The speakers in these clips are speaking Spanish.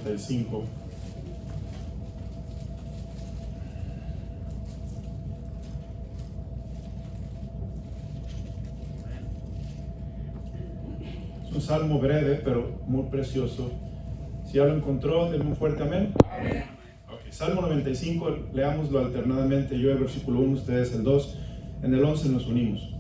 95. Es un salmo breve, pero muy precioso. Si ya lo encontró, denme un fuerte amén. Amén. Okay. Salmo 95, leámoslo alternadamente. Yo el versículo 1, ustedes el 2. En el 11 nos unimos.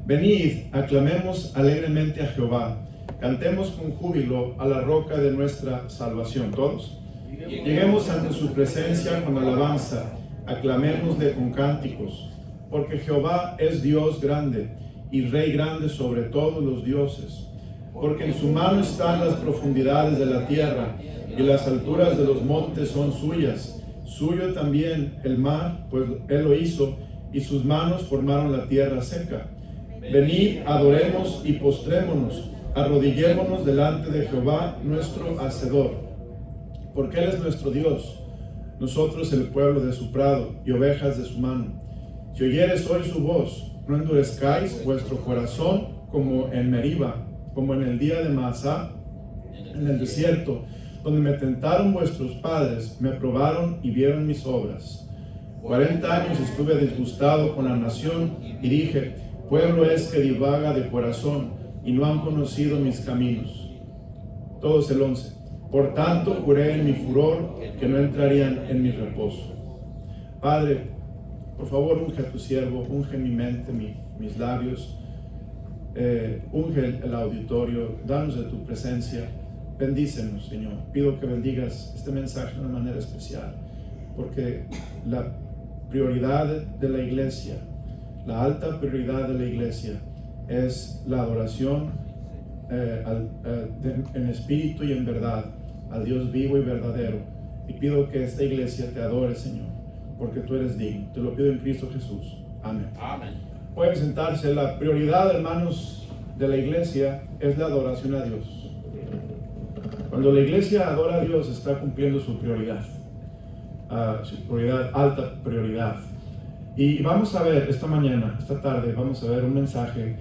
Venid, aclamemos alegremente a Jehová. Cantemos con júbilo a la roca de nuestra salvación. ¿Todos? Lleguemos ante su presencia con alabanza. Aclamémosle con cánticos. Porque Jehová es Dios grande y Rey grande sobre todos los dioses. Porque en su mano están las profundidades de la tierra, y las alturas de los montes son suyas. Suyo también el mar, pues él lo hizo, y sus manos formaron la tierra seca. Venid, adoremos y postrémonos, arrodillémonos delante de Jehová nuestro Hacedor. Porque él es nuestro Dios, nosotros el pueblo de su prado, y ovejas de su mano. Si oyeres hoy su voz, no endurezcáis vuestro corazón como en Meriba, como en el día de Masá, en el desierto, donde me tentaron vuestros padres, me probaron y vieron mis obras. 40 años estuve disgustado con la nación y dije, pueblo es que divaga de corazón y no han conocido mis caminos. Todos el 11. Por tanto juré en mi furor que no entrarían en mi reposo. Padre, por favor unge a tu siervo, unge mi mente, mis labios, unge el auditorio, danos de tu presencia, bendícenos, Señor. Pido que bendigas este mensaje de una manera especial, porque la prioridad de la iglesia, la alta prioridad de la iglesia es la adoración en espíritu y en verdad al Dios vivo y verdadero. Y pido que esta iglesia te adore, Señor, porque tú eres digno. Te lo pido en Cristo Jesús. Amén. Amén. Pueden sentarse. La prioridad, hermanos, de la iglesia es la adoración a Dios. Cuando la iglesia adora a Dios, está cumpliendo su prioridad, alta prioridad. Y vamos a ver esta mañana, esta tarde, vamos a ver un mensaje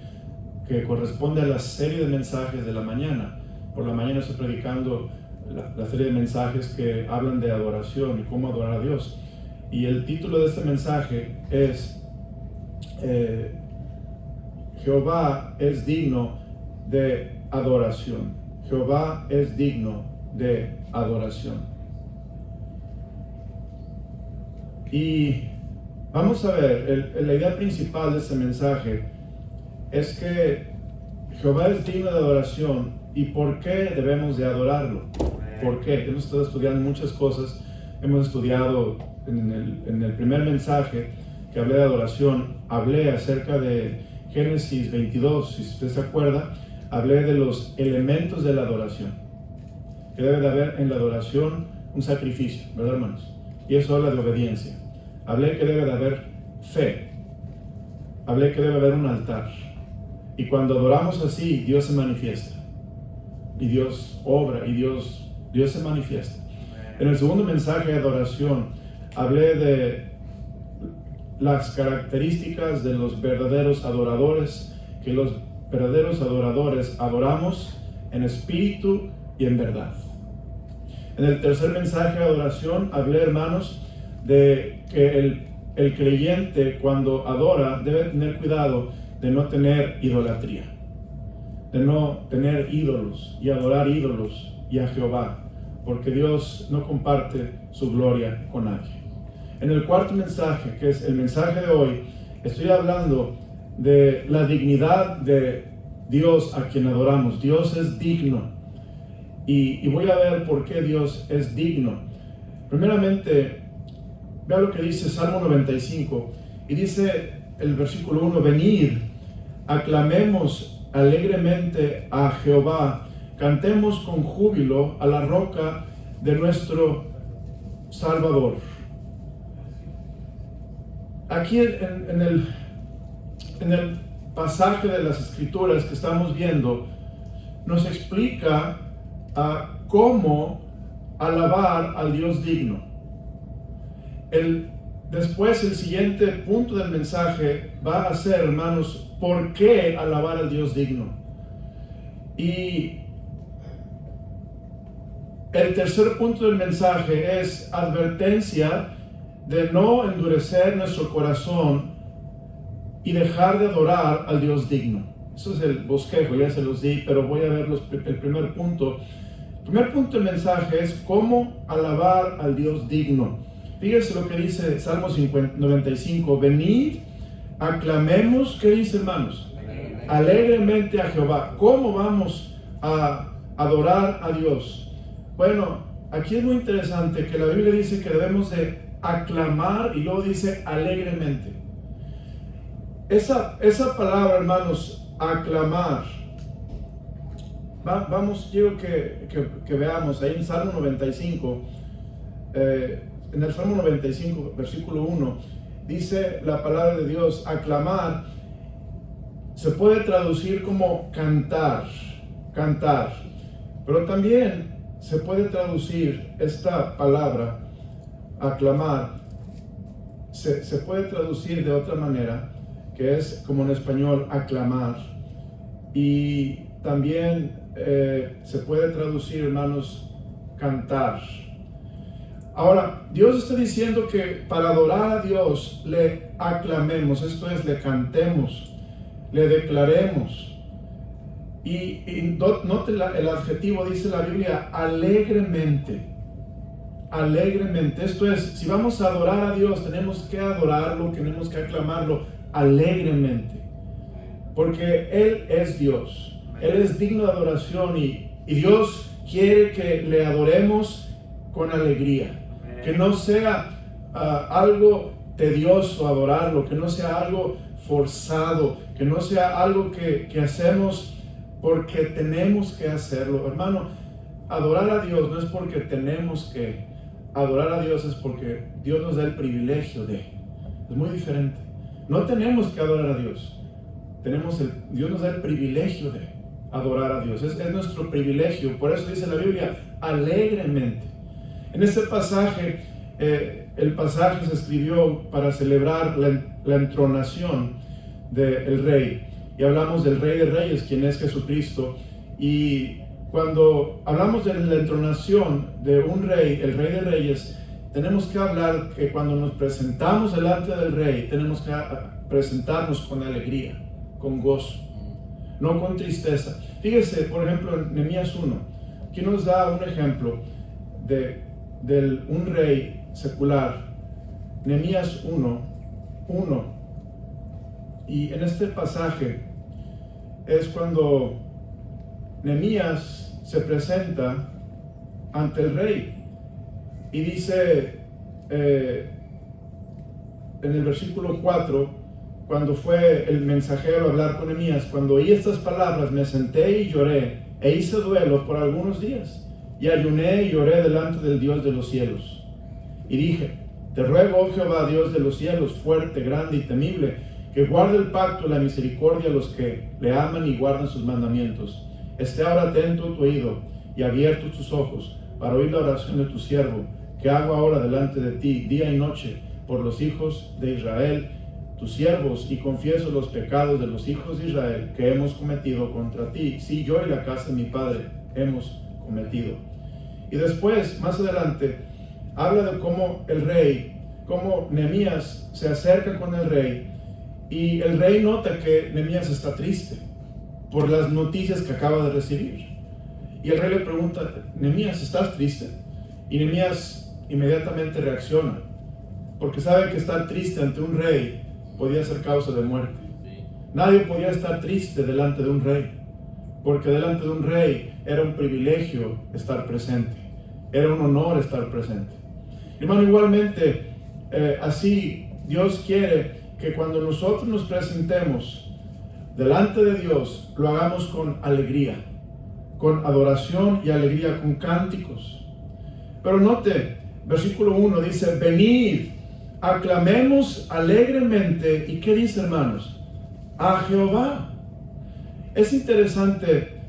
que corresponde a la serie de mensajes de la mañana. Por la mañana estoy predicando la serie de mensajes que hablan de adoración y cómo adorar a Dios. Y el título de este mensaje es Jehová es digno de adoración. Jehová es digno de adoración. Y vamos a ver, la idea principal de este mensaje es que Jehová es digno de adoración. ¿Y por qué debemos de adorarlo? ¿Por qué? Hemos estado estudiando muchas cosas. Hemos estudiado en el primer mensaje que hablé de adoración, hablé acerca de Génesis 22, si usted se acuerda, hablé de los elementos de la adoración, que debe de haber en la adoración un sacrificio, ¿verdad, hermanos? Y eso habla de obediencia. Hablé que debe de haber fe, hablé que debe haber un altar, y cuando adoramos así, Dios se manifiesta, y Dios obra, y Dios se manifiesta. En el segundo mensaje de adoración, hablé de las características de los verdaderos adoradores, que los verdaderos adoradores adoramos en espíritu y en verdad. En el tercer mensaje de adoración hablé, hermanos, de que el creyente cuando adora debe tener cuidado de no tener idolatría, de no tener ídolos y adorar ídolos y a Jehová, porque Dios no comparte su gloria con nadie. En el cuarto mensaje, que es el mensaje de hoy, estoy hablando de la dignidad de Dios a quien adoramos. Dios es digno. Y voy a ver por qué Dios es digno. Primeramente, vea lo que dice Salmo 95. Y dice el versículo 1, venid, aclamemos alegremente a Jehová, cantemos con júbilo a la roca de nuestro Salvador. Aquí en el pasaje de las Escrituras que estamos viendo, nos explica cómo alabar al Dios digno. Después, el siguiente punto del mensaje va a ser, hermanos, ¿por qué alabar al Dios digno? Y el tercer punto del mensaje es advertencia de no endurecer nuestro corazón y dejar de adorar al Dios digno. Eso es el bosquejo, ya se los di, pero voy a ver el primer punto. El primer punto del mensaje es cómo alabar al Dios digno. Fíjense lo que dice Salmo 95. Venid, aclamemos, ¿qué dice, hermanos? Alegremente a Jehová. ¿Cómo vamos a adorar a Dios? Bueno, aquí es muy interesante que la Biblia dice que debemos de aclamar y luego dice alegremente. Esa palabra, hermanos, aclamar, vamos, quiero que veamos ahí en Salmo 95, en el Salmo 95, versículo 1, dice la palabra de Dios, aclamar, se puede traducir como cantar, pero también se puede traducir esta palabra, aclamar, se puede traducir de otra manera, que es como en español, aclamar, y también se puede traducir, hermanos, cantar. Ahora, Dios está diciendo que para adorar a Dios le aclamemos, esto es, le cantemos, le declaremos. Y note el adjetivo, dice la Biblia, alegremente. Alegremente. Esto es, si vamos a adorar a Dios, tenemos que adorarlo, tenemos que aclamarlo alegremente. Porque Él es Dios. Él es digno de adoración y Dios quiere que le adoremos con alegría. Que no sea algo tedioso adorarlo, que no sea algo forzado, que no sea algo que hacemos porque tenemos que hacerlo. Hermano, adorar a Dios no es porque tenemos que. Adorar a Dios es porque Dios nos da el privilegio de. Es muy diferente. No tenemos que adorar a Dios. Dios nos da el privilegio de adorar a Dios. Es nuestro privilegio. Por eso dice la Biblia, alegremente. En este pasaje, el pasaje se escribió para celebrar la entronación del Rey. Y hablamos del Rey de Reyes, quien es Jesucristo. Y cuando hablamos de la entronación de un Rey, el Rey de Reyes, tenemos que hablar que cuando nos presentamos delante del Rey, tenemos que presentarnos con alegría, con gozo, no con tristeza. Fíjese, por ejemplo, en Nehemías 1, aquí nos da un ejemplo de un rey secular. Nehemías 1. Y en este pasaje es cuando Nehemías se presenta ante el rey y dice en el versículo 4, cuando fue el mensajero a hablar con Nehemías, cuando oí estas palabras me senté y lloré e hice duelo por algunos días y ayuné y lloré delante del Dios de los cielos y dije, te ruego, oh Jehová, Dios de los cielos, fuerte, grande y temible, que guarde el pacto y la misericordia a los que le aman y guardan sus mandamientos. Esté ahora atento tu oído y abiertos tus ojos para oír la oración de tu siervo, que hago ahora delante de ti día y noche por los hijos de Israel, tus siervos, y confieso los pecados de los hijos de Israel que hemos cometido contra ti. Sí, yo y la casa de mi padre hemos cometido. Y después, más adelante, habla de cómo el rey, cómo Nehemías se acerca con el rey, y el rey nota que Nehemías está triste por las noticias que acaba de recibir. Y el rey le pregunta, Nehemías, ¿estás triste? Y Nehemías inmediatamente reacciona, porque sabe que estar triste ante un rey podía ser causa de muerte. Nadie podía estar triste delante de un rey, porque delante de un rey era un privilegio estar presente, era un honor estar presente. Hermano, igualmente, así Dios quiere que cuando nosotros nos presentemos delante de Dios, lo hagamos con alegría, con adoración y alegría, con cánticos. Pero note, versículo 1 dice, venid, aclamemos alegremente. ¿Y qué dice, hermanos? A Jehová. Es interesante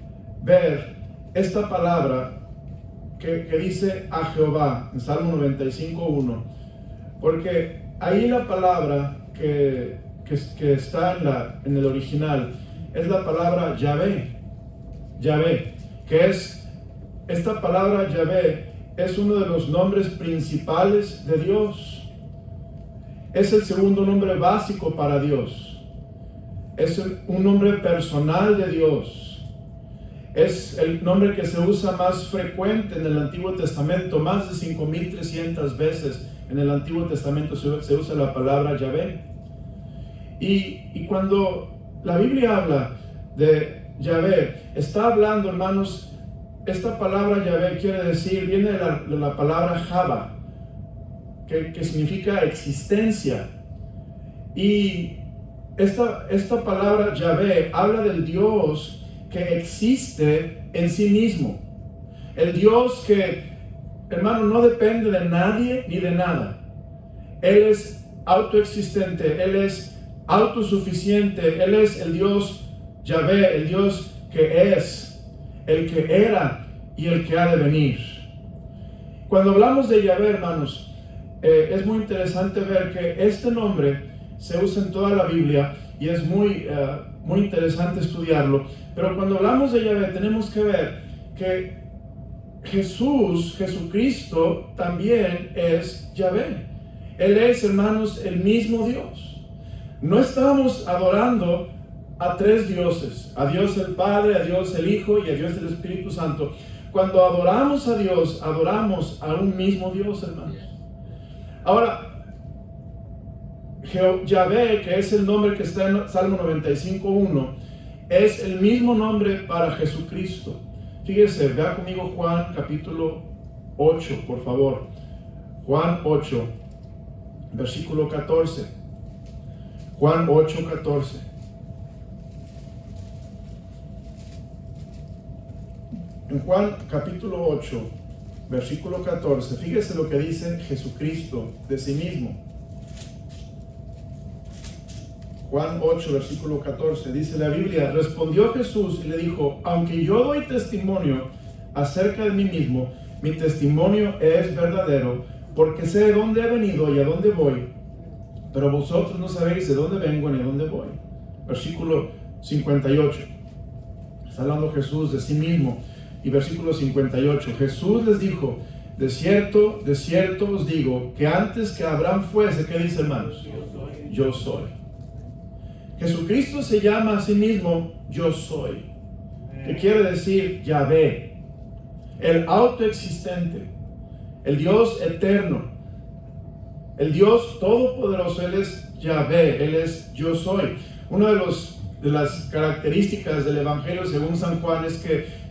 ver esta palabra que dice a Jehová en Salmo 95:1, porque ahí la palabra que está en el original es la palabra Yahvé, que es esta palabra Yahvé es uno de los nombres principales de Dios. Es el segundo nombre básico para Dios. Es un nombre personal de Dios. Es el nombre que se usa más frecuente en el Antiguo Testamento. Más de 5,300 veces en el Antiguo Testamento se usa la palabra Yahvé. Y cuando la Biblia habla de Yahvé, está hablando, hermanos, esta palabra Yahvé viene de la palabra Java, que significa existencia. Y esta palabra Yahvé habla del Dios que existe en sí mismo. El Dios que, hermano, no depende de nadie ni de nada. Él es autoexistente, Él es autosuficiente, Él es el Dios Yahvé, el Dios que es, el que era y el que ha de venir. Cuando hablamos de Yahvé, hermanos, es muy interesante ver que este nombre se usa en toda la Biblia y es muy interesante estudiarlo. Pero cuando hablamos de Yahvé, tenemos que ver que Jesucristo también es Yahvé. Él es, hermanos, el mismo Dios. No estamos adorando a tres dioses, a Dios el Padre, a Dios el Hijo y a Dios el Espíritu Santo. Cuando adoramos a Dios, adoramos a un mismo Dios, hermanos. Ahora, Yahvé, que es el nombre que está en Salmo 95:1, es el mismo nombre para Jesucristo. Fíjese, vea conmigo Juan capítulo 8, por favor. Juan 8, versículo 14. Juan 8:14. En Juan capítulo 8, versículo 14, fíjese lo que dice Jesucristo de sí mismo. Juan 8, versículo 14, dice la Biblia: respondió Jesús y le dijo: aunque yo doy testimonio acerca de mí mismo, mi testimonio es verdadero, porque sé de dónde he venido y a dónde voy, pero vosotros no sabéis de dónde vengo ni a dónde voy. Versículo 58. Está hablando Jesús de sí mismo. Y versículo 58. Jesús les dijo: de cierto os digo, que antes que Abraham fuese, ¿qué dice, hermanos? Yo soy. Jesucristo se llama a sí mismo Yo soy, que quiere decir Yahvé, el autoexistente, el Dios eterno, el Dios todopoderoso. Él es Yahvé, Él es Yo soy. Una de las características del Evangelio según San Juan es que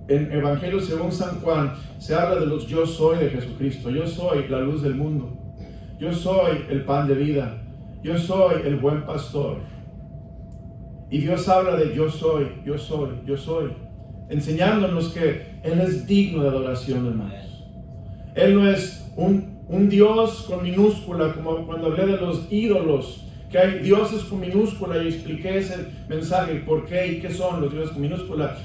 en Evangelio según San Juan se habla de los yo soy de Jesucristo. Yo soy la luz del mundo, yo soy el pan de vida, yo soy el buen pastor. Y Dios habla de yo soy, yo soy, yo soy, enseñándonos que Él es digno de adoración, hermanos. Él no es un Dios con minúscula, como cuando hablé de los ídolos, que hay dioses con minúscula, y expliqué ese mensaje, por qué y qué son los dioses con minúscula.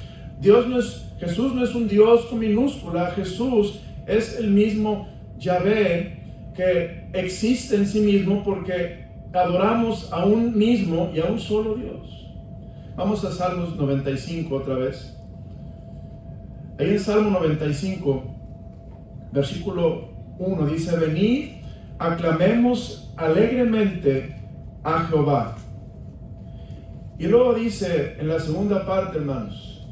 Jesús no es un Dios con minúscula. Jesús es el mismo Yahvé que existe en sí mismo, porque adoramos a un mismo y a un solo Dios. Vamos a Salmos 95 otra vez. Ahí en Salmo 95, versículo 1 dice: venid, aclamemos alegremente a Jehová. Y luego dice en la segunda parte, hermanos,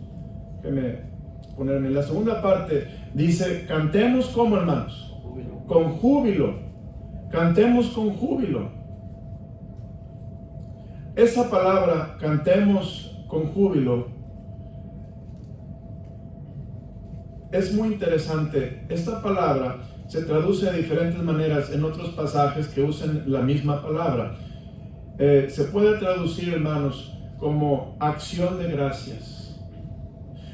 en la segunda parte dice: cantemos como, hermanos, con júbilo. Cantemos con júbilo. Esa palabra, cantemos con júbilo, es muy interesante. Esta palabra se traduce de diferentes maneras en otros pasajes que usan la misma palabra. Se puede traducir, hermanos, como acción de gracias.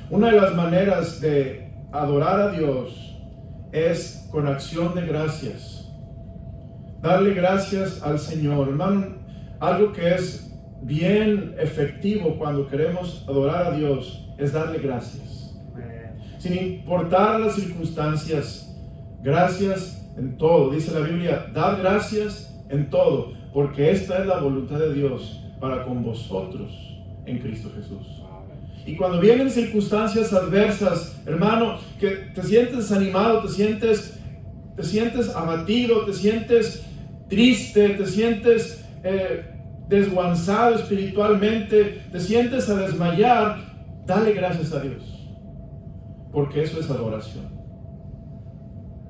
Una de las maneras de adorar a Dios es con acción de gracias. Darle gracias al Señor, hermano. Algo que es bien efectivo cuando queremos adorar a Dios es darle gracias. Sin importar las circunstancias, gracias en todo. Dice la Biblia: dad gracias en todo, porque esta es la voluntad de Dios para con vosotros en Cristo Jesús. Y cuando vienen circunstancias adversas, hermano, que te sientes desanimado, te sientes abatido, te sientes triste, te sientes desguanzado espiritualmente, te sientes a desmayar, dale gracias a Dios, porque eso es adoración.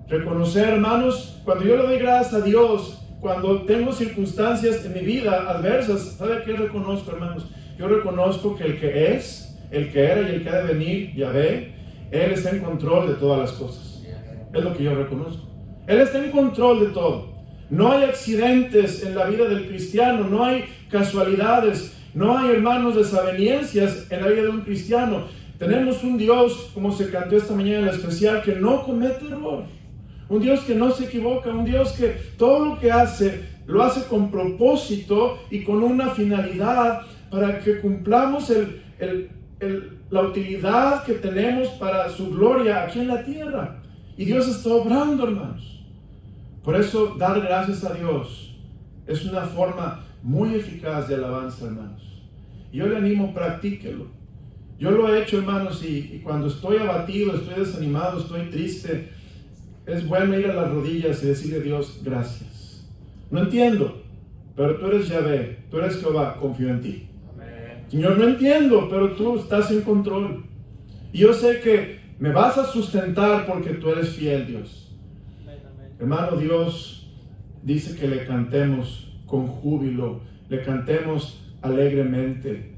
Reconocer, hermanos, cuando yo le doy gracias a Dios, cuando tengo circunstancias en mi vida adversas, ¿sabe qué reconozco, hermanos? Yo reconozco que el que es, el que era y el que ha de venir, Yahvé, Él está en control de todas las cosas. Es lo que yo reconozco. Él está en control de todo. No hay accidentes en la vida del cristiano, no hay casualidades, no hay, hermanos, desavenencias en la vida de un cristiano. Tenemos un Dios, como se cantó esta mañana en la especial, que no comete error. Un Dios que no se equivoca, un Dios que todo lo que hace, lo hace con propósito y con una finalidad para que cumplamos la utilidad que tenemos para su gloria aquí en la tierra. Y Dios está obrando, hermanos. Por eso, dar gracias a Dios es una forma muy eficaz de alabanza, hermanos. Y yo le animo, practíquelo. Yo lo he hecho, hermanos, y cuando estoy abatido, estoy desanimado, estoy triste, es bueno ir a las rodillas y decirle a Dios, gracias. No entiendo, pero tú eres Yahvé, tú eres Jehová, confío en ti. Amén. Señor, no entiendo, pero tú estás en control. Y yo sé que me vas a sustentar porque tú eres fiel, Dios. Amén. Hermano, Dios dice que le cantemos con júbilo, le cantemos alegremente.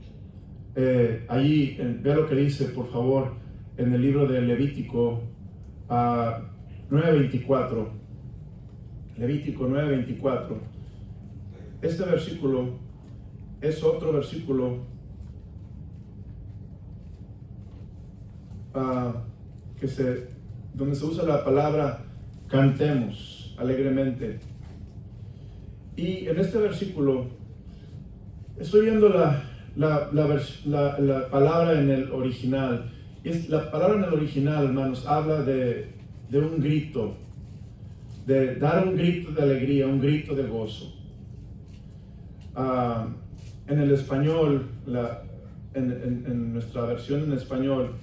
Allí, vea lo que dice, por favor, en el libro de Levítico 9:24. Levítico 9:24. Este versículo es otro versículo donde se usa la palabra cantemos alegremente. Y en este versículo estoy viendo la palabra en el original. La palabra en el original, hermanos, habla de un grito, de dar un grito de alegría, un grito de gozo. En el español, en nuestra versión en español,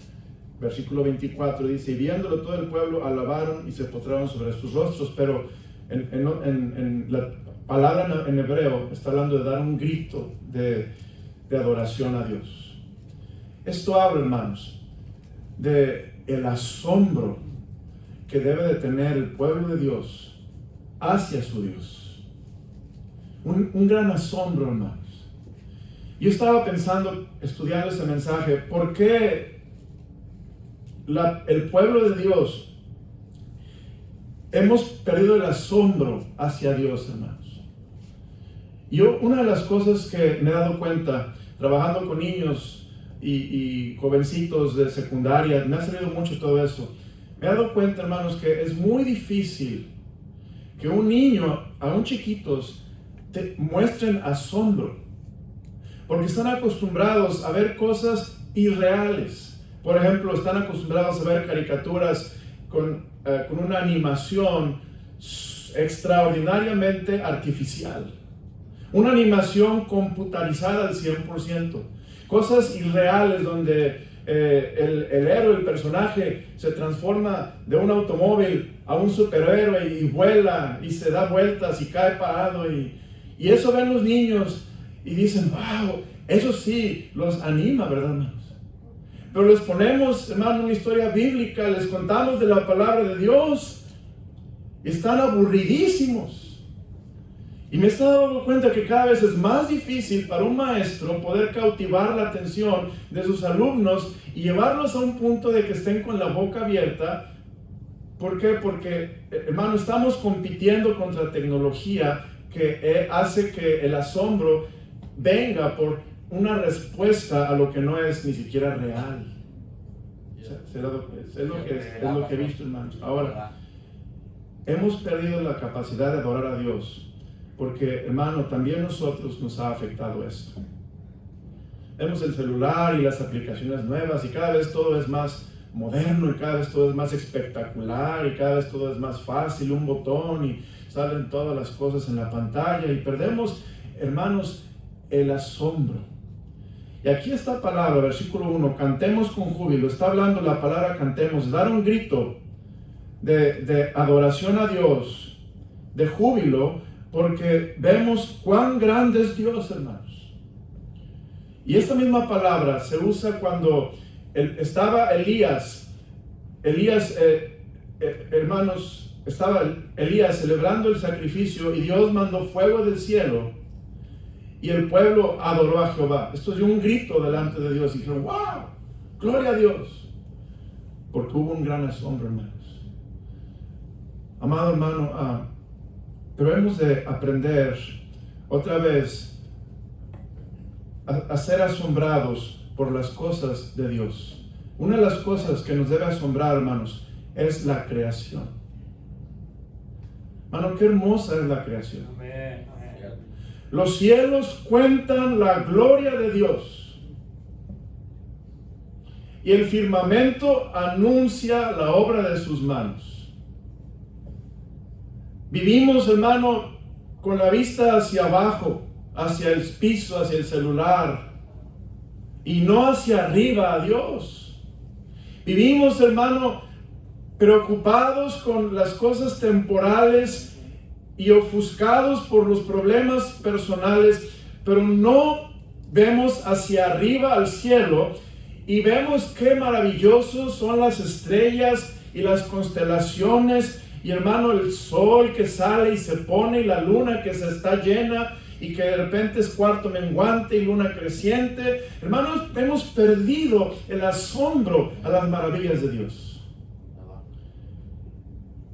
versículo 24 dice, y viéndolo todo el pueblo alabaron y se postraron sobre sus rostros, pero en la palabra en hebreo está hablando de dar un grito de adoración a Dios. Esto habla, hermanos, de el asombro que debe de tener el pueblo de Dios hacia su Dios. Un gran asombro, hermanos. Yo estaba pensando, estudiando este mensaje, ¿por qué el pueblo de Dios hemos perdido el asombro hacia Dios, hermanos? Una de las cosas que me he dado cuenta, trabajando con niños y jovencitos de secundaria, me ha salido mucho todo eso. Me he dado cuenta, hermanos, que es muy difícil que un niño, aún chiquitos, te muestren asombro, porque están acostumbrados a ver cosas irreales. Por ejemplo, están acostumbrados a ver caricaturas con una animación extraordinariamente artificial, una animación computarizada al 100%, cosas irreales donde el héroe, el personaje, se transforma de un automóvil a un superhéroe y vuela y se da vueltas y cae parado y eso ven los niños y dicen, wow, eso sí los anima, ¿verdad, hermanos? Pero les ponemos, hermano, una historia bíblica, les contamos de la palabra de Dios y están aburridísimos. Y me he dado cuenta que cada vez es más difícil para un maestro poder cautivar la atención de sus alumnos y llevarlos a un punto de que estén con la boca abierta. ¿Por qué? Porque, hermano, estamos compitiendo contra tecnología que hace que el asombro venga por una respuesta a lo que no es ni siquiera real. Es lo que he visto, hermanos. Ahora, hemos perdido la capacidad de adorar a Dios. Porque, hermano, también nosotros nos ha afectado esto. Vemos el celular y las aplicaciones nuevas y cada vez todo es más moderno y cada vez todo es más espectacular y cada vez todo es más fácil, un botón y salen todas las cosas en la pantalla y perdemos, hermanos, el asombro. Y aquí esta palabra, versículo 1, cantemos con júbilo, está hablando la palabra cantemos, dar un grito de adoración a Dios, de júbilo, porque vemos cuán grande es Dios, hermanos. Y esta misma palabra se usa cuando estaba Elías, hermanos, estaba Elías celebrando el sacrificio y Dios mandó fuego del cielo y el pueblo adoró a Jehová. Esto dio un grito delante de Dios y dijeron, ¡wow! ¡Gloria a Dios! Porque hubo un gran asombro, hermanos. Amado hermano, debemos de aprender otra vez a ser asombrados por las cosas de Dios. Una de las cosas que nos debe asombrar, hermanos, es la creación. Hermano, qué hermosa es la creación. Amén. Los cielos cuentan la gloria de Dios y el firmamento anuncia la obra de sus manos. Vivimos, hermano, con la vista hacia abajo, hacia el piso, hacia el celular, y no hacia arriba a Dios. Vivimos, hermano, preocupados con las cosas temporales y ofuscados por los problemas personales, pero no vemos hacia arriba al cielo y vemos qué maravillosos son las estrellas y las constelaciones, y hermano, el sol que sale y se pone, y la luna que se está llena y que de repente es cuarto menguante y luna creciente. Hermanos, hemos perdido el asombro a las maravillas de Dios.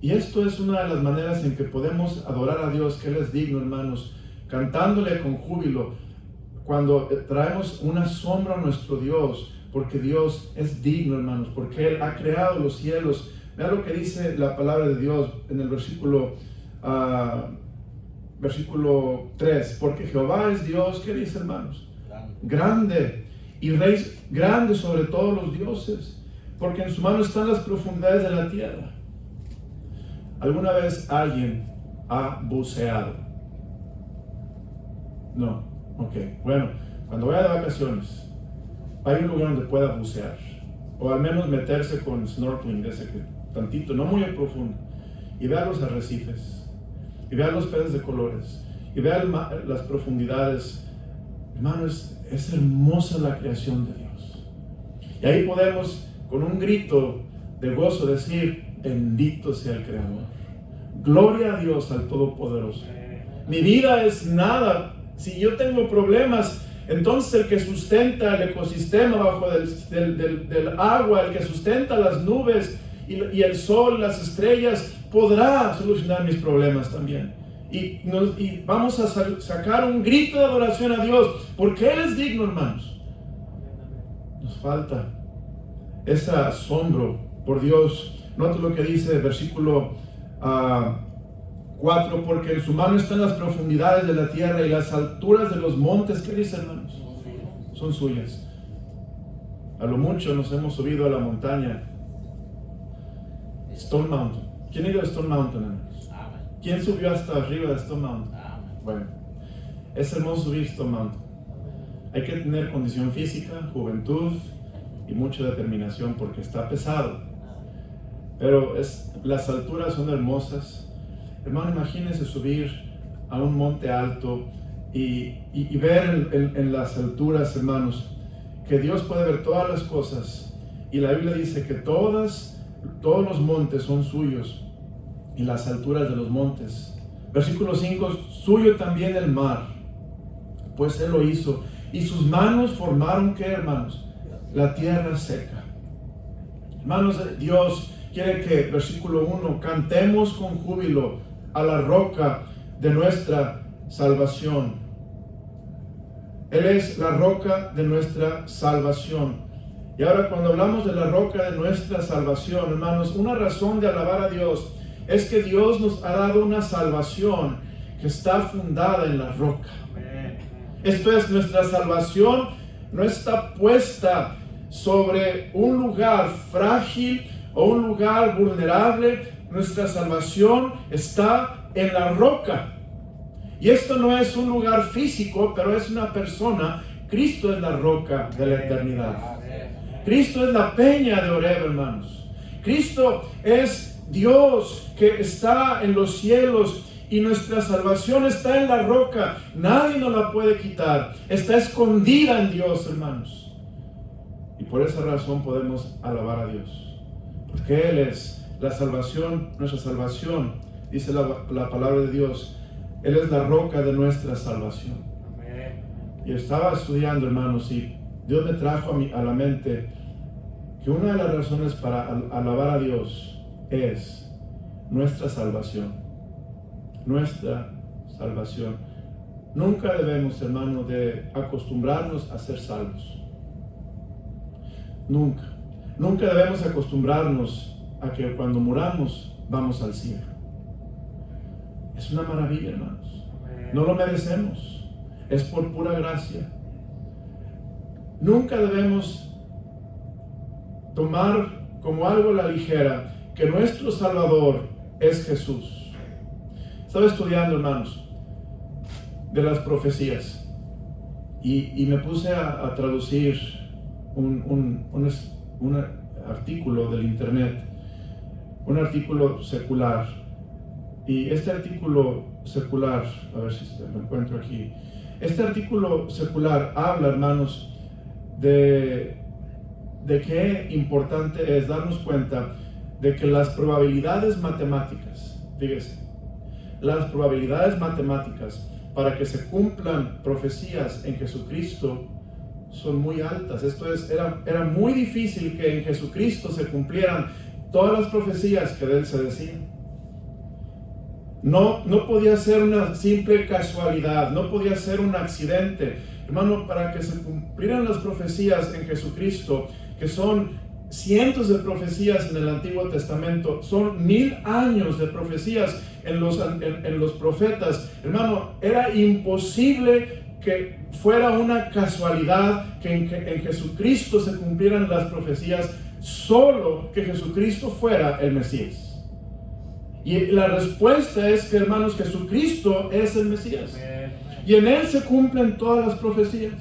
Y esto es una de las maneras en que podemos adorar a Dios, que Él es digno, hermanos, cantándole con júbilo, cuando traemos un asombro a nuestro Dios, porque Dios es digno, hermanos, porque Él ha creado los cielos. Vean lo que dice la palabra de Dios en el versículo 3, porque Jehová es Dios, ¿qué dice, hermanos? Grande, y Rey grande sobre todos los dioses, porque en su mano están las profundidades de la tierra. ¿Alguna vez alguien ha buceado? No. Ok. Bueno, cuando vaya de vacaciones, hay un lugar donde pueda bucear, o al menos meterse con snorkeling, de ese que tantito, no muy profundo, y vea los arrecifes, y vea los peces de colores, y vea las profundidades. Hermanos, es hermosa la creación de Dios. Y ahí podemos, con un grito de gozo, decir, bendito sea el Creador. Gloria a Dios, al Todopoderoso. Mi vida es nada. Si yo tengo problemas, entonces el que sustenta el ecosistema bajo del agua, el que sustenta las nubes y el sol, las estrellas, podrá solucionar mis problemas también. Y vamos a sacar un grito de adoración a Dios, porque Él es digno, hermanos. Nos falta ese asombro por Dios. Nota lo que dice el versículo 4, porque en su mano están las profundidades de la tierra y las alturas de los montes. ¿Qué dice, hermanos? Son suyas. A lo mucho nos hemos subido a la montaña Stone Mountain. ¿Quién ha ido a Stone Mountain, hermanos? ¿Quién subió hasta arriba de Stone Mountain? Bueno, es hermoso subir Stone Mountain. Hay que tener condición física, juventud y mucha determinación, porque está pesado. Pero las alturas son hermosas. Hermano, imagínense subir a un monte alto y ver en las alturas, hermanos, que Dios puede ver todas las cosas. Y la Biblia dice que todos los montes son suyos y las alturas de los montes. Versículo 5, suyo también el mar, pues Él lo hizo. Y sus manos formaron, ¿qué, hermanos? La tierra seca. Hermanos, Dios quiere que, versículo 1, cantemos con júbilo a la roca de nuestra salvación. Él es la roca de nuestra salvación. Y ahora, cuando hablamos de la roca de nuestra salvación, hermanos, una razón de alabar a Dios es que Dios nos ha dado una salvación que está fundada en la roca. Esto es, nuestra salvación no está puesta sobre un lugar frágil o un lugar vulnerable. Nuestra salvación está en la roca. Y esto no es un lugar físico, pero es una persona Cristo es la roca de la eternidad. Cristo es la peña de Oreb, hermanos. Cristo es Dios que está en los cielos y nuestra salvación está en la roca. Nadie nos la puede quitar. Está escondida en Dios, hermanos. Y por esa razón podemos alabar a Dios. Porque Él es la salvación, nuestra salvación. Dice la palabra de Dios. Él es la roca de nuestra salvación. Y estaba estudiando, hermanos, y Dios me trajo a la mente que una de las razones para alabar a Dios es nuestra salvación. Nuestra salvación. Nunca debemos, hermanos, de acostumbrarnos a ser salvos. Nunca. Nunca debemos acostumbrarnos a que cuando muramos vamos al cielo. Es una maravilla, hermanos. No lo merecemos. Es por pura gracia. Nunca debemos tomar como algo a la ligera que nuestro Salvador es Jesús. Estaba estudiando, hermanos, de las profecías y me puse a traducir un artículo del internet, un artículo secular. Y este artículo secular, a ver si lo encuentro aquí, este artículo secular habla, hermanos, de qué importante es darnos cuenta de que las probabilidades matemáticas, fíjese, las probabilidades matemáticas para que se cumplan profecías en Jesucristo son muy altas. Esto es, era muy difícil que en Jesucristo se cumplieran todas las profecías que de Él se decían. No podía ser una simple casualidad, no podía ser un accidente. Hermano, para que se cumplieran las profecías en Jesucristo, que son cientos de profecías en el Antiguo Testamento, son 1000 años de profecías en los profetas. Hermano, era imposible que fuera una casualidad que en Jesucristo se cumplieran las profecías, solo que Jesucristo fuera el Mesías. Y la respuesta es que, hermanos, Jesucristo es el Mesías. Y en Él se cumplen todas las profecías.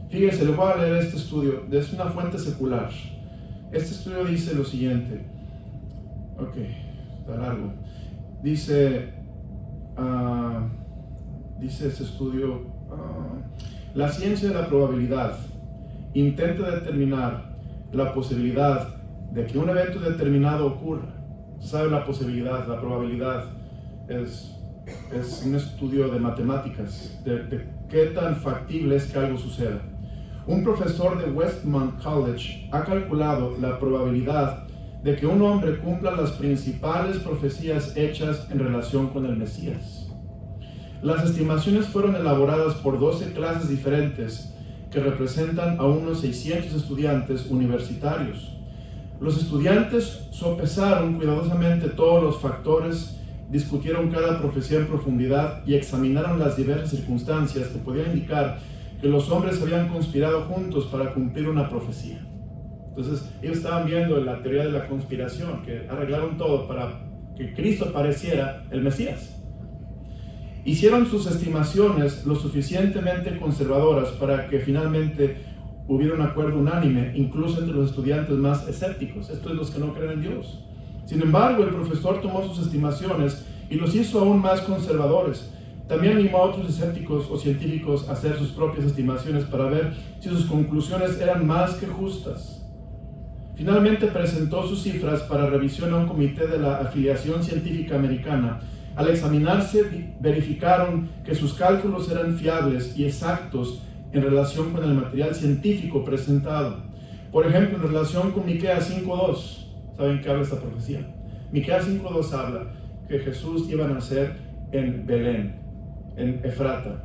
Fíjense, les voy a leer este estudio. Es una fuente secular. Este estudio dice lo siguiente. Ok, está largo. Dice este estudio, la ciencia de la probabilidad intenta determinar la posibilidad de que un evento determinado ocurra. ¿Sabe la posibilidad, la probabilidad? Es un estudio de matemáticas, de qué tan factible es que algo suceda. Un profesor de Westmont College ha calculado la probabilidad de que un hombre cumpla las principales profecías hechas en relación con el Mesías. Las estimaciones fueron elaboradas por 12 clases diferentes que representan a unos 600 estudiantes universitarios. Los estudiantes sopesaron cuidadosamente todos los factores, discutieron cada profecía en profundidad y examinaron las diversas circunstancias que podían indicar que los hombres habían conspirado juntos para cumplir una profecía. Entonces, ellos estaban viendo la teoría de la conspiración, que arreglaron todo para que Cristo pareciera el Mesías. Hicieron sus estimaciones lo suficientemente conservadoras para que finalmente hubiera un acuerdo unánime, incluso entre los estudiantes más escépticos, esto es los que no creen en Dios. Sin embargo, el profesor tomó sus estimaciones y los hizo aún más conservadores. También animó a otros escépticos o científicos a hacer sus propias estimaciones para ver si sus conclusiones eran más que justas. Finalmente presentó sus cifras para revisión a un comité de la Afiliación Científica Americana. Al examinarse, verificaron que sus cálculos eran fiables y exactos en relación con el material científico presentado. Por ejemplo, en relación con Miqueas 5:2, ¿saben qué habla esta profecía? Miqueas 5:2 habla que Jesús iba a nacer en Belén, en Efrata,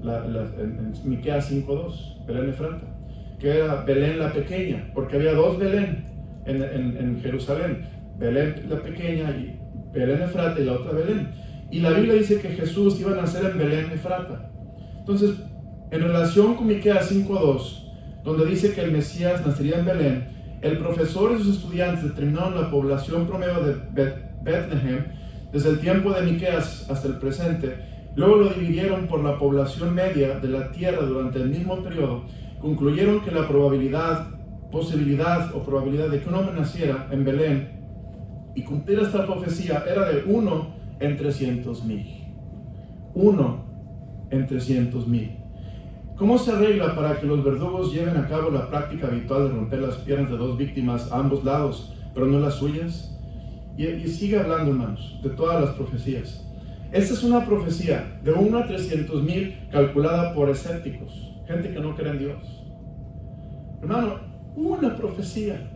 en Miqueas 5:2, Belén Efrata, que era Belén la pequeña, porque había dos Belén en Jerusalén, Belén la pequeña y Belén Efrata y la otra Belén. Y la Biblia dice que Jesús iba a nacer en Belén Efrata. Entonces, en relación con Miqueas 5:2, donde dice que el Mesías nacería en Belén, el profesor y sus estudiantes determinaron la población promedio de Bethlehem desde el tiempo de Miqueas hasta el presente luego lo dividieron por la población media de la tierra durante el mismo periodo, concluyeron que la posibilidad de que un hombre naciera en Belén y cumpliera esta profecía era de 1 en 300,000. 1 en 300,000. ¿Cómo se arregla para que los verdugos lleven a cabo la práctica habitual de romper las piernas de 2 víctimas a ambos lados, pero no las suyas? Y sigue hablando, hermanos, de todas las profecías. Esta es una profecía de 1 a 300,000 calculada por escépticos, gente que no cree en Dios. Hermano, una profecía,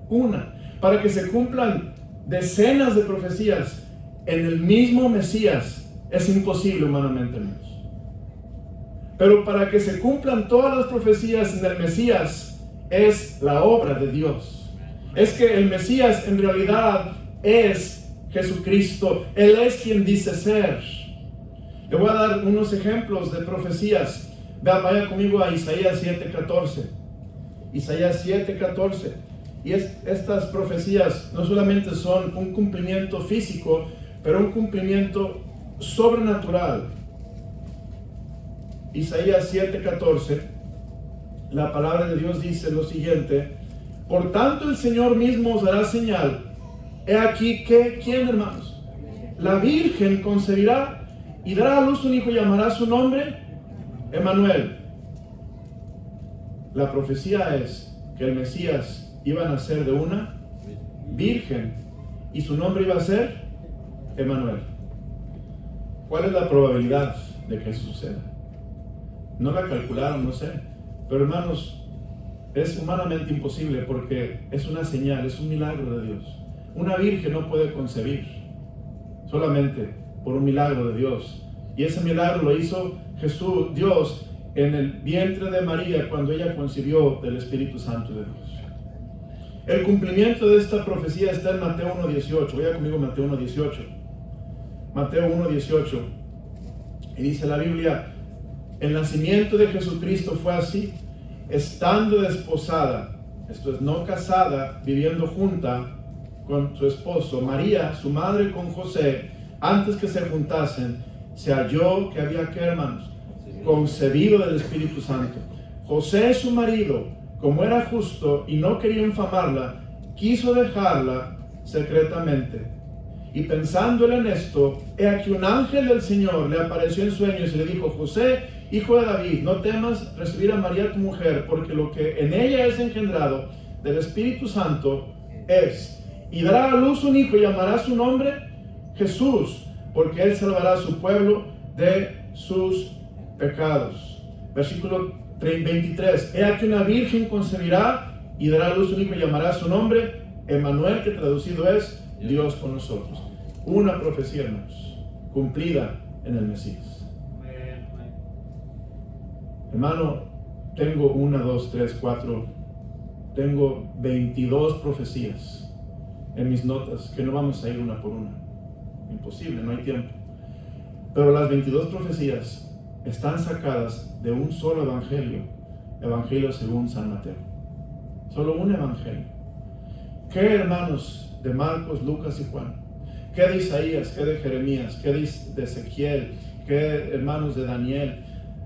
una, para que se cumplan decenas de profecías en el mismo Mesías, es imposible humanamente, hermanos. Pero para que se cumplan todas las profecías en el Mesías, es la obra de Dios. Es que el Mesías en realidad es Jesucristo. Él es quien dice ser. Le voy a dar unos ejemplos de profecías. Vaya conmigo a Isaías 7:14. Isaías 7:14. Y estas profecías no solamente son un cumplimiento físico, pero un cumplimiento sobrenatural. Isaías 7:14, la palabra de Dios dice lo siguiente: por tanto el Señor mismo os dará señal. He aquí que, ¿quién, hermanos? La Virgen concebirá y dará a luz un hijo y llamará su nombre Emmanuel. La profecía es que el Mesías iba a nacer de una virgen y su nombre iba a ser Emmanuel. ¿Cuál es la probabilidad de que eso suceda? No la calcularon, no sé. Pero hermanos, es humanamente imposible porque es una señal, es un milagro de Dios. Una virgen no puede concebir solamente por un milagro de Dios. Y ese milagro lo hizo Jesús, Dios, en el vientre de María cuando ella concibió del Espíritu Santo de Dios. El cumplimiento de esta profecía está en Mateo 1:18. Vaya conmigo Mateo 1:18. Mateo 1:18. Y dice la Biblia: el nacimiento de Jesucristo fue así, estando desposada, esto es, no casada, viviendo junta con su esposo, María, su madre, con José, antes que se juntasen, se halló que había, ¿qué, hermanos? Concebido del Espíritu Santo. José, su marido, como era justo y no quería infamarla, quiso dejarla secretamente. Y pensándole en esto, he aquí un ángel del Señor le apareció en sueños y le dijo: José, hijo de David, no temas recibir a María tu mujer, porque lo que en ella es engendrado del Espíritu Santo es, y dará a luz un hijo y llamará su nombre Jesús, porque él salvará a su pueblo de sus pecados. Versículo 23, he aquí una virgen concebirá y dará a luz un hijo y llamará su nombre Emmanuel, que traducido es Dios con nosotros. Una profecía, hermanos, cumplida en el Mesías. Hermano, tengo 1, 2, 3, 4, tengo 22 profecías en mis notas, que no vamos a ir una por una. Imposible, no hay tiempo. Pero las 22 profecías están sacadas de un solo evangelio, Evangelio según San Mateo. Solo un evangelio. ¿Qué, hermanos, de Marcos, Lucas y Juan? ¿Qué de Isaías? ¿Qué de Jeremías? ¿Qué de Ezequiel? ¿Qué, hermanos, de Daniel?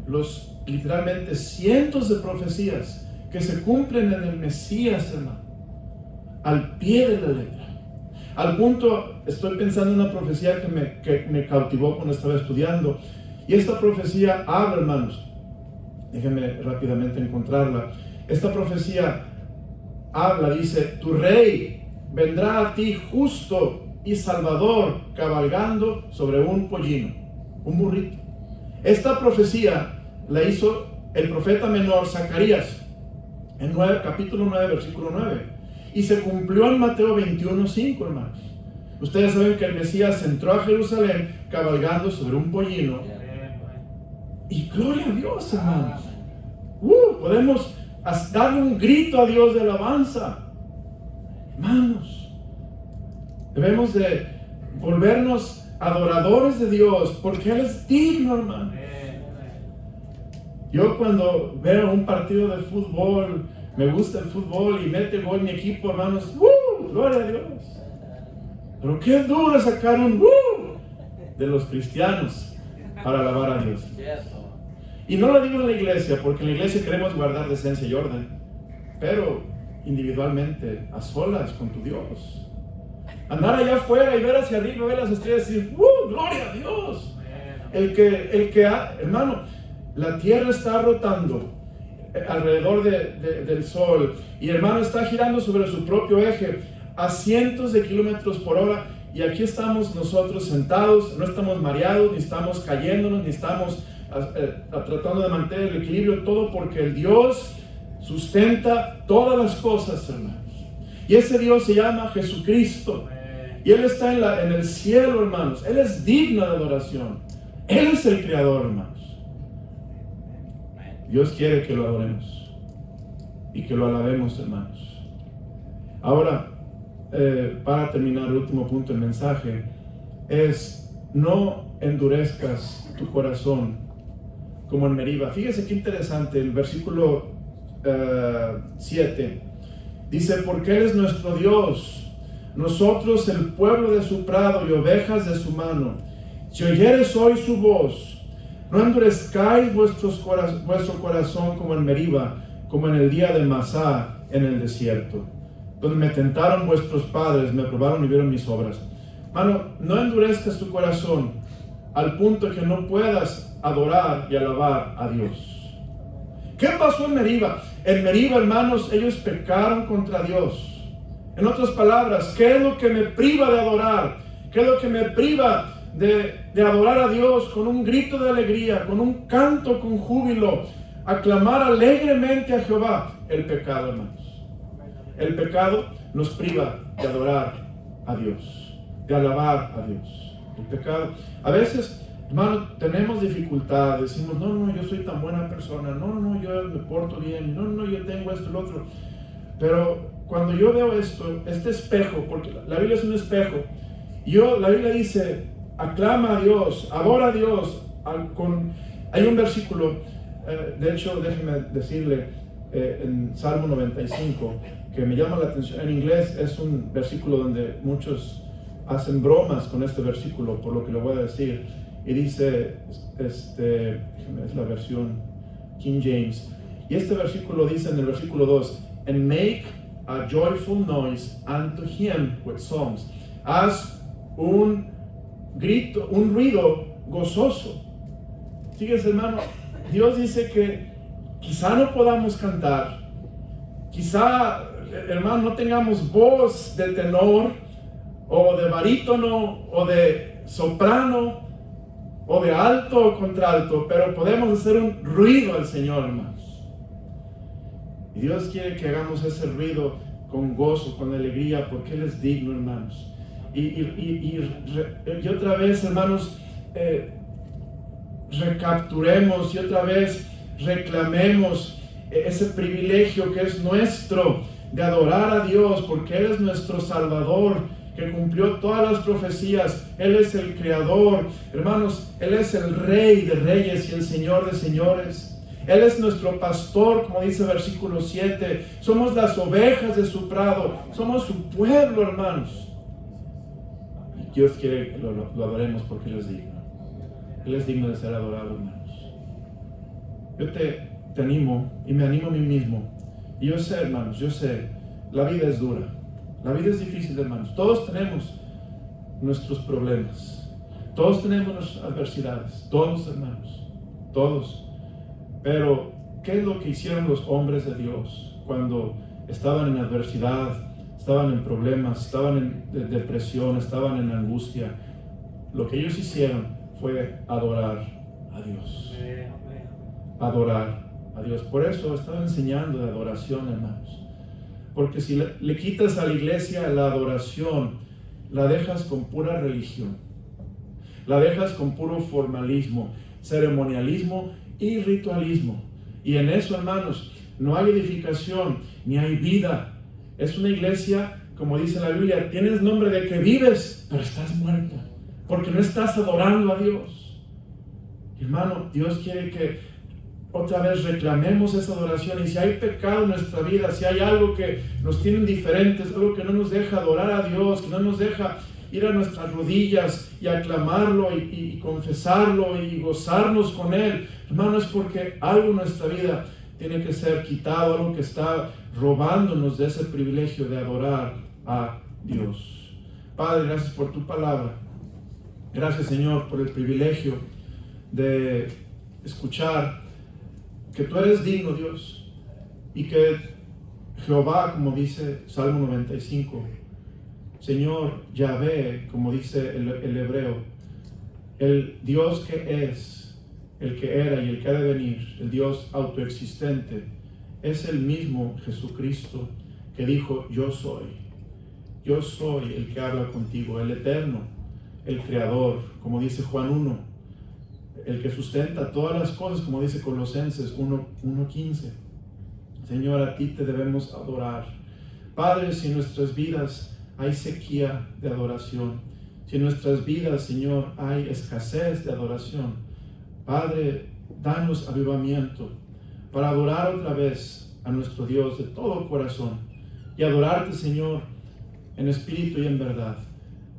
Los literalmente cientos de profecías que se cumplen en el Mesías, hermano, al pie de la letra. Al punto, estoy pensando en una profecía que me cautivó cuando estaba estudiando, y esta profecía habla, hermanos, déjenme rápidamente encontrarla. Esta profecía habla, dice: tu rey vendrá a ti justo y salvador, cabalgando sobre un pollino, un burrito. Esta profecía la hizo el profeta menor Zacarías en capítulo 9, versículo 9, y se cumplió en Mateo 21:5, hermanos. Ustedes saben que el Mesías entró a Jerusalén cabalgando sobre un pollino, y gloria a Dios, hermanos. Podemos darle un grito a Dios de alabanza, hermanos. Debemos de volvernos adoradores de Dios, porque Él es digno, hermano. Yo cuando veo un partido de fútbol, me gusta el fútbol y mete gol mi equipo, hermanos, gloria a Dios. Pero qué duro sacar un de los cristianos. para alabar a Dios. Y no lo digo en la iglesia, porque en la iglesia queremos guardar decencia y orden, pero individualmente, a solas con tu Dios. Andar allá afuera y ver hacia arriba, ver las estrellas y decir, ¡gloria a Dios! Hermano, la tierra está rotando alrededor del sol, y hermano, está girando sobre su propio eje a cientos de kilómetros por hora, y aquí estamos nosotros sentados, no estamos mareados, ni estamos cayéndonos, ni estamos tratando de mantener el equilibrio, todo porque el Dios sustenta todas las cosas, hermanos, y ese Dios se llama Jesucristo, y Él está en el cielo, hermanos. Él es digno de adoración, Él es el Creador, hermanos. Dios quiere que lo adoremos y que lo alabemos, hermanos. Ahora, para terminar, el último punto del mensaje es: no endurezcas tu corazón como en Meriba. Fíjese qué interesante, el versículo 7 dice: porque Él es nuestro Dios, nosotros el pueblo de su prado y ovejas de su mano. Si oyeres hoy su voz, no endurezcáis vuestro corazón como en Meriba, como en el día de Masá en el desierto, donde me tentaron vuestros padres, me probaron y vieron mis obras. Hermano, no endurezcas tu corazón al punto que no puedas adorar y alabar a Dios. ¿Qué pasó en Meriba? En Meriba, hermanos, ellos pecaron contra Dios. En otras palabras, ¿qué es lo que me priva de adorar? ¿Qué es lo que me priva de adorar a Dios con un grito de alegría, con un canto con júbilo, aclamar alegremente a Jehová? El pecado, hermanos. El pecado nos priva de adorar a Dios, de alabar a Dios. El pecado. A veces, hermano, tenemos dificultad, decimos, no, yo soy tan buena persona, no, yo me porto bien, no, yo tengo esto y lo otro. Pero cuando yo veo este espejo, porque la Biblia es un espejo, la Biblia dice, aclama a Dios, adora a Dios. Hay un versículo, de hecho, déjeme decirle, en Salmo 95, que me llama la atención. En inglés es un versículo donde muchos hacen bromas con este versículo, por lo que le voy a decir. Y dice, es la versión King James, y este versículo dice en el versículo 2, and make a joyful noise unto him with songs. Haz un grito, un ruido gozoso. Fíjese, hermano, Dios dice que quizá no podamos cantar, quizá, hermano, no tengamos voz de tenor, o de barítono, o de soprano, o de alto o contralto, pero podemos hacer un ruido al Señor, hermanos. Y Dios quiere que hagamos ese ruido con gozo, con alegría, porque Él es digno, hermanos. Y otra vez, hermanos, recapturemos y otra vez reclamemos ese privilegio que es nuestro de adorar a Dios, porque Él es nuestro Salvador, que cumplió todas las profecías. Él es el Creador, hermanos. Él es el Rey de reyes y el Señor de señores. Él es nuestro pastor, como dice el versículo 7. Somos las ovejas de su prado, somos su pueblo, hermanos. Y Dios quiere que lo adoremos porque Él es digno. Él es digno de ser adorado, hermanos. Yo te animo y me animo a mí mismo. Y yo sé, hermanos, yo sé, la vida es dura. La vida es difícil, hermanos. Todos tenemos nuestros problemas. Todos tenemos nuestras adversidades. Todos, hermanos. Todos. Pero, ¿qué es lo que hicieron los hombres de Dios cuando estaban en adversidad, estaban en problemas, estaban en depresión, estaban en angustia? Lo que ellos hicieron fue adorar a Dios. Adorar a Dios. Por eso estaba enseñando de adoración, hermanos. Porque si le quitas a la iglesia la adoración, la dejas con pura religión, la dejas con puro formalismo, ceremonialismo y ritualismo. Y en eso, hermanos, no hay edificación, ni hay vida. Es una iglesia, como dice la Biblia, tienes nombre de que vives, pero estás muerto, porque no estás adorando a Dios. Hermano, Dios quiere que otra vez reclamemos esa adoración. Y si hay pecado en nuestra vida, si hay algo que nos tiene indiferentes, algo que no nos deja adorar a Dios, que no nos deja ir a nuestras rodillas y aclamarlo y confesarlo y gozarnos con Él, hermano, es porque algo en nuestra vida tiene que ser quitado, algo que está robándonos de ese privilegio de adorar a Dios. Padre, gracias por tu palabra. Gracias, Señor, por el privilegio de escuchar que tú eres digno, Dios, y que Jehová, como dice Salmo 95, Señor, Yahvé, como dice el hebreo, el Dios que es, el que era y el que ha de venir, el Dios autoexistente, es el mismo Jesucristo que dijo, yo soy el que habla contigo, el eterno, el creador, como dice Juan 1, el que sustenta todas las cosas, como dice Colosenses 1:15. Señor, a ti te debemos adorar. Padre, si en nuestras vidas hay sequía de adoración, si en nuestras vidas, Señor, hay escasez de adoración, Padre, danos avivamiento para adorar otra vez a nuestro Dios de todo corazón y adorarte, Señor, en espíritu y en verdad.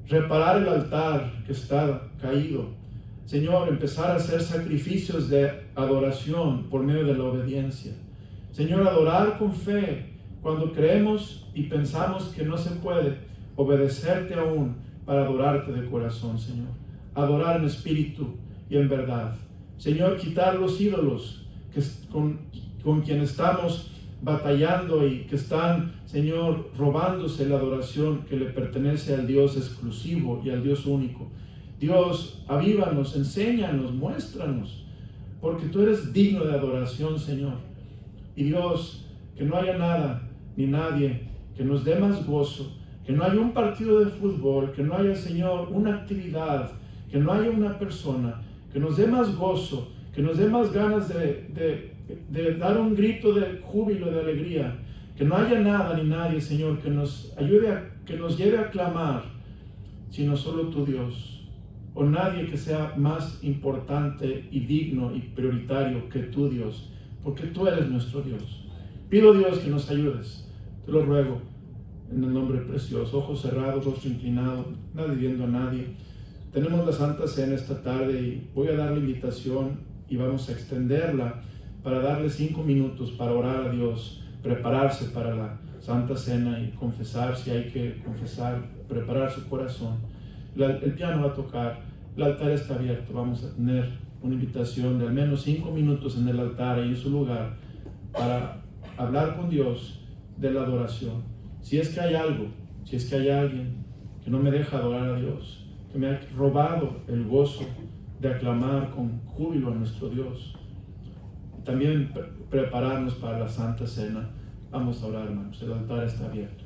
Reparar el altar que está caído. Señor, empezar a hacer sacrificios de adoración por medio de la obediencia. Señor, adorar con fe cuando creemos y pensamos que no se puede, obedecerte aún para adorarte de corazón, Señor. Adorar en espíritu y en verdad. Señor, quitar los ídolos con quien estamos batallando y que están, Señor, robándose la adoración que le pertenece al Dios exclusivo y al Dios único. Dios, avívanos, enséñanos, muéstranos, porque tú eres digno de adoración, Señor. Y Dios, que no haya nada ni nadie que nos dé más gozo, que no haya un partido de fútbol, que no haya, Señor, una actividad, que no haya una persona, que nos dé más gozo, que nos dé más ganas de dar un grito de júbilo, de alegría, que no haya nada ni nadie, Señor, que nos ayude, que nos lleve a clamar, sino solo tu Dios, o nadie que sea más importante y digno y prioritario que tu Dios, porque tú eres nuestro Dios. Pido, Dios, que nos ayudes, te lo ruego, en el nombre precioso, ojos cerrados, rostro inclinado, nadie viendo a nadie. Tenemos la Santa Cena esta tarde y voy a dar la invitación y vamos a extenderla para darle 5 minutos para orar a Dios, prepararse para la Santa Cena y confesar si hay que confesar, preparar su corazón. El piano va a tocar, el altar está abierto, vamos a tener una invitación de al menos 5 minutos en el altar y en su lugar para hablar con Dios de la adoración. Si es que hay algo, si es que hay alguien que no me deja adorar a Dios, que me ha robado el gozo de aclamar con júbilo a nuestro Dios, también prepararnos para la Santa Cena. Vamos a orar, hermanos, el altar está abierto.